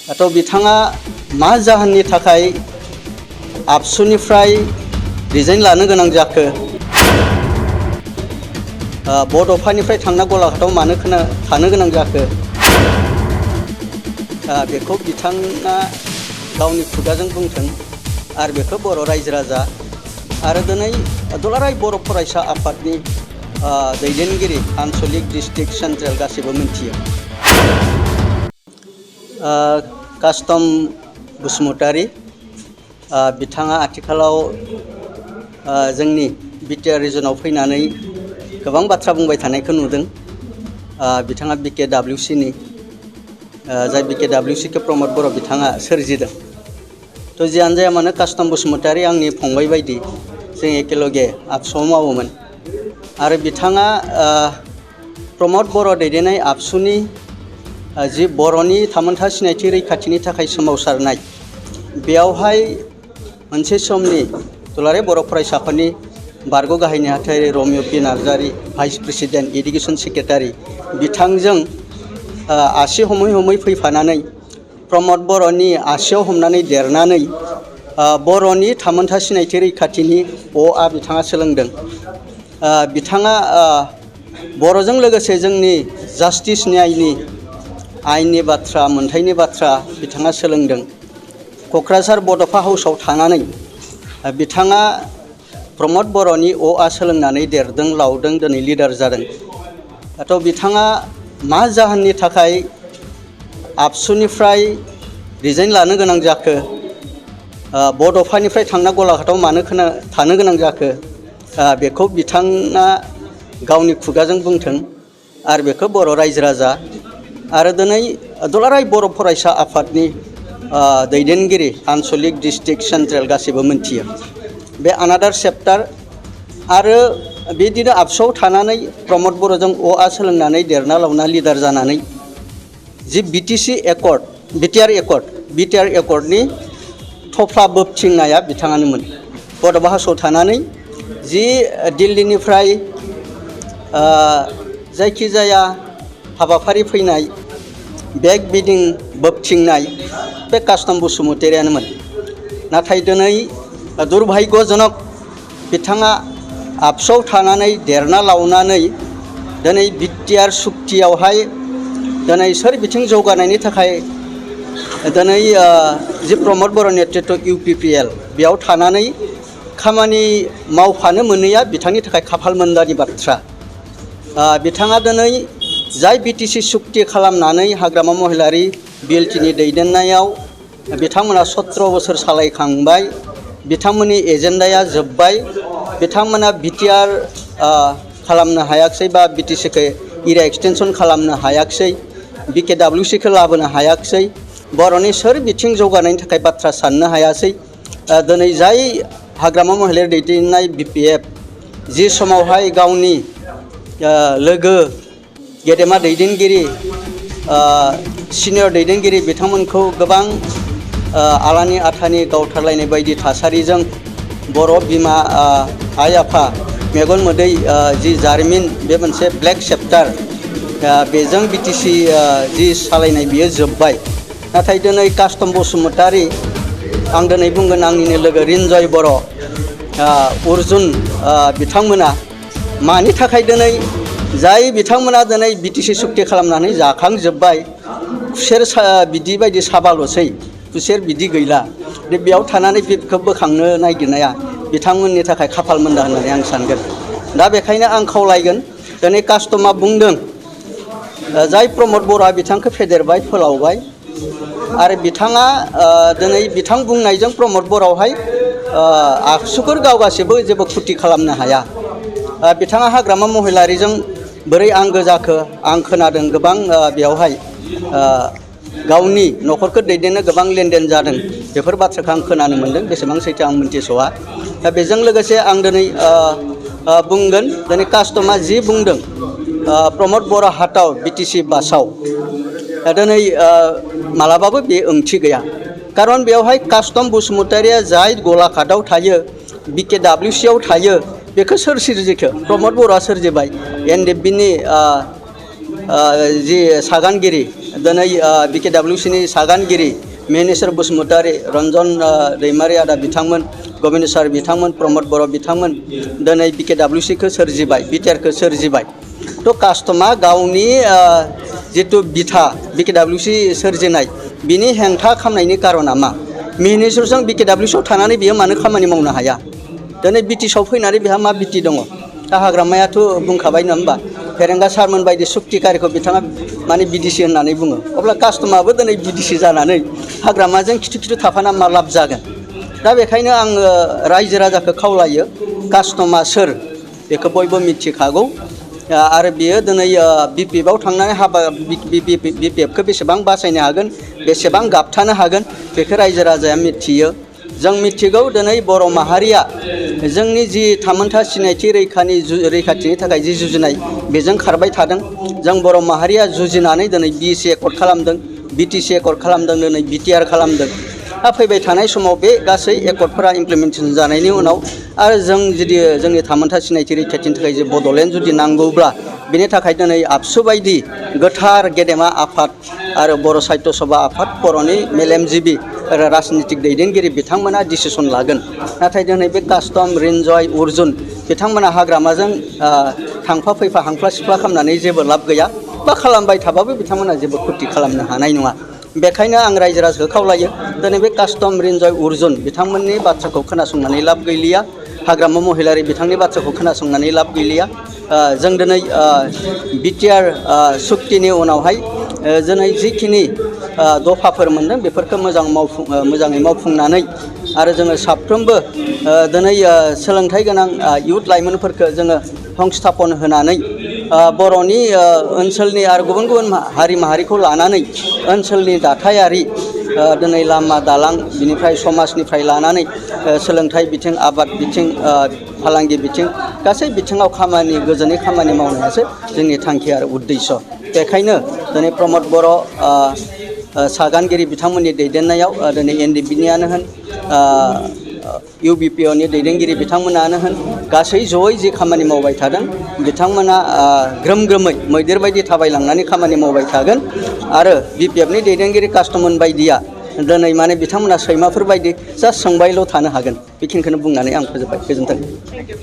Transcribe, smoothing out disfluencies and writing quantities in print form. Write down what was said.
थ' बिथाङा मा जाहोननि थाखाय आबसुनिफ्राय रिजाइन लानो गोनां जाखो, बड'फानिफ्राय थांना गलाघाटआव मानो थानो गोनां जाखो, बेखौ बिथाङा गावनि खुगाजों बुंथों आरो बेखौ बर' रायजो राजा आरो दिनै दुलाराय बर' फरायसा आफादनि दैदेनगिरि आनसलिक डिस्ट्रिक्ट सेन्ट्रेल गासैबो मिथियो। कास्टम बसुमतारी बिथाङा आथिखालाव जोंनि बिटिआर रिजनाव फैनानै गोबां बाथ्रा बुंबाय थानायखौ नुदों। बिथाङा BKWCनि जाय BKWCखौ प्रमद बर' बिथाङा सोरजिदों। थ' जियानो जाया मानो कास्टम बसुमतारी आंनि फंबाय बायदि जों एकेलगे आबसुआव मावोमोन आरो बिथाङा प्रमद बर' दैदेननाय आबसुनि जि बर'नि थामोनथा सिनायथि रैखाथिनि थाखाय सोमावसारनाय, बेयावहाय मोनसे समनि दुलाराय बर' फरायसाफोरनि बारग' गाहाय नेहाथारि रमिय P Narzary, vice president education secretary, बिथांजों आसि हमै हमै फैफानानै प्रमद बर'नि आसियाव हमनानै देरनानै बर'नि थामोनथा सिनायथि रैखाथिनि अ बिथाङा सोलोंदों। बिथाङा बर'जों लोगोसे जोंनि जास्टिस न्यायनि आयेननि बाथ्रा, मोनथायनि बाथ्रा बिथाङा सोलोंदों। क'क्राझार बड'फा हाउसआव थानानै बिथाङा प्रमद बर'नि अ सोलोंनानै देरदों, लावदों, दिनै लिडार जादों। थ' बिथाङा मा जाहोननि थाखाय आबसुनिफ्राय रिजाइन लानो गोनां जाखो, बड'फानिफ्राय थांना गलाघाटआव मानो थानो गोनां जाखो, बेखौ बिथाङा गावनि खुगाजों बुंथों आरो बेखौ बर' रायजो राजा आरो दिनै दुलाराय बर' फरायसा आफादनि दैदेनगिरि आनसलिक डिस्ट्रिक्ट सेन्ट्रेल गासैबो मिथियो। बे आनादार चेप्टार आरो बिदिनो आबसुआव थानानै प्रमद बर'जों अ सोलोंनानै देरना लावना लिडार जानानै जि बिटिआर एकर्डनि थफ्ला बोबथिंनाया बिथाङानोमोन। बड'फा हाउसआव थानानै जि दिल्लीनिफ्राय जायखिजाया हाबाफारि फैनाय, बेग बिदिं बोबथिंनाय बे कास्टम बसुमतारीयानोमोन। नाथाय दिनै दुर्भाग्यजनक बिथाङा आबसुआव थानानै देरना लावनानै दिनै बिटिआर सुक्तियावहाय दिनै सोर बिथिं जौगानायनि थाखाय दिनै जि प्रमद बर' नेतृत्व UPPL बेयाव थानानै खामानि मावफानो मोनैया बिथांनि थाखाय खाफाल मोनदानि बाथ्रा। बिथाङा दिनै जाय BTC सुक्ति खालामनानै हाग्रामा महिलारी BLTनि दैदेननायाव बिथांमोना 17 बोसोर सालायखांबाय, बिथांमोननि एजेन्डाया जोब्बाय, बिथांमोना बिटिआर खालामनो हायाखिसै बा BTCखौ एरिया एक्सटेनसन खालामनो हायाखिसै, BKWCखौ लाबोनो हायाखिसै, बर'नि सोर बिथिं जौगानायनि थाखाय बाथ्रा साननो हायासै। दिनै जाय हाग्रामा महिलारी दैदेननाय BPF जि समावहाय गावनि लोगो गेदेमा दैदेनगिरि सिनियर दैदेनगिरि बिथांमोनखौ गोबां आलानि आथानि गावथारलायनाय बायदि थासारिजों बर' बिमा आइ आफा मेगन मोदै जि जारिमिन, बे मोनसे ब्लेक चेप्टार, बेजों BTC जि सालायनाय बियो जोब्बाय। नाथाय दिनै कास्टम बसुमतारी, आं दिनै बुंगोन आंनिनो लोगो रिन्जय बर', अर्जुन बिथांमोना मानि थाखाय दिनै जाय बिथांमोना दिनै BTC सुक्ति खालामनानै जाखांजोब्बाय, खुसेर बिदि बायदि साबाल'सै, खुसेर बिदि गैला, बेयाव थानानै बिखौ बोखांनो नागिरनाया बिथांमोननि थाखाय खाफाल मोनदा होननानै आं सानगोन। दा बेखायनो आं खावलायगोन, दिनै कास्टमा बुंदों जाय प्रमद बर'आ बिथांखौ फेदेरबाय फोलावबाय आरो बिथाङा दिनै बिथां बुंनायजों प्रमद बर'आवहाय आबसुफोर गावगासिबो जेबो खुथि खालामनो हाया। बिथाङा हाग्रामा महिलारीजों बोरै आंगो जाखो आं खोनादों, गोबां बेयावहाय गावनि न'खरखौ दैदेननो गोबां लेनदेन जादों, बेफोर बाथ्राखौ आं खोनानो मोन्दों, बेसेबां सैथो आं मिन्थिस'आ। दा बेजों लोगोसे आं दिनै बुंगोन, दिनै कास्टमा जि बुंदों प्रमद बर' हाटआव BTC बासाव, दिनै मालाबाबो बे ओंथि गैया। खारन बेवहाय कास्टम बसुमतारीया जाय गलाघाटआव थायो, BKWCआव थायो, बेखौ सोर सोरजिखो? प्रमद बर'आ सोरजिबाय। NDFBनि जि सागानगिरि दिनै BKWCनि सागानगिरि मेनेश्वर बसुमतारी, रन्जन दैमारी आदा बिथांमोन, गबिन्द सार बिथांमोन, प्रमद बर' बिथांमोन दिनै BKWCखौ सोरजिबाय, बिटिआरखौ सोरजिबाय। तो कास्टमा गावनि जितु बिथा BKWC सोरजिनाय बिनि हेंथा खालामनायनि कारना मा? मेनेश्वरजों BKWCआव थानानै बियो मानो खामानि मावनो हाया? दिनै बिटिसिआव फैनानै बिहा मा बिटि दङ? दा हाग्रामायाथ' बुंखाबाय नङा होमबा? फेरेंगा सारमोन बायदि सुक्तिकारिखौ बिथाङा माने बिडिसि होननानै बुङो। अब्ला कास्टमाबो दिनै बिडिसि जानानै हाग्रामाजों खिथु खिथु थाफाना मा लाब जागोन? दा बेखायनो आङो रायजो राजाखौ खावलायो, कास्टमा सोर बेखौ बयबो मिथिखागौ। आरो बियो दिनै BPFआव थांनानै हाबा BPFखौ बेसेबां बासायनो हागोन, बेसेबां गाबथानो हागोन बेखौ रायजो राजाया मिथियो। जों मिथिगौ दिनै बर' माहारिया जोंनि जि थामोनथा सिनायथि रैखाथिनि थाखाय जि जुजिनाय बेजों खारबाय थादों। जों बर' माहारिया जुजिनानै दिनै BC एकर्ड खालामदों, BTC एकर्ड खालामदों, दिनै BTR खालामदों। दा फैबाय थानाय समाव बे गासै एकर्डफोरा इमप्लिमेन्टेसन जानायनि उनाव आरो जों जुदि जोंनि थामोनथा सिनायथि रैखाथिनि थाखाय जे बड'लेण्ड जुदि नांगौब्ला बेनि थाखाय दिनै आबसु बायदि गोथार गेदेमा आफाद आरो बर' साहित्य सभा आफाद, बर'नि मेलेमजिबि राजनितिक दैदेनगिरि बिथांमोना डिसिसन लागोन। नाथाय दिनै बे कास्टम, रिन्जय, अर्जुन बिथांमोना हाग्रामाजों थांफा फैफा हांफ्ला सिफ्ला खालामनानै जेबो लाब गैया, बा खालामबाय थाबाबो बिथांमोना जेबो खुरथि खालामनो हानाय नङा। बेखायनो आं रायजो राजाखौ खावलायो, दिनै बे कास्टम, रिन्जय, अर्जुन बिथांमोननि बाथ्राखौ खोनासंनानै लाब गैलिया, हाग्रामा महिलारि बिथांनि बाथ्राखौ खोनासंनानै लाब गैलिया। जों दिनै बिटिआर सुक्तिनि उनावहाय दिनै जिखिनि दफाफोर मोनदों बेफोरखौ मोजाङै मावफुंनानै आरो जोङो साफ्रोमबो दिनै सोलोंथाइ गोनां इयुथ लाइमोनफोरखौ जोङो संस्थापन होनानै बर'नि ओनसोलनि आरो गुबुन गुबुन हारि माहारिखौ लानानै ओनसोलनि दाथायारि दिनै लामा दालां बिनिफ्राय समाजनिफ्राय लानानै सोलोंथाइ बिथिं, आबाद बिथिं, फालांगि बिथिं गासै बिथिङाव गोजोनै खामानि मावनायासो जोंनि थांखि आरो उद्देश्य। बेखायनो दिनै प्रमद बर' सागानगिरि बिथांमोननि दैदेननायाव दिनै NDBनियानो होन, UBPOनि दैदेनगिरि बिथांमोनानो होन, गासै जयै जि खामानि मावबाय थादों बिथांमोना ग्रोम ग्रोमै मैदेर बायदि थाबायलांनानै खामानि मावबाय थागोन। आरो BPFनि दैदेनगिरि कास्टमोन बायदिया दिनै माने बिथांमोना सैमाफोर बायदि जास्ट सोंबायल' थानो हागोन। बेखिनिखौनो बुंनानै आं फोजोबबाय। गोजोन्थों।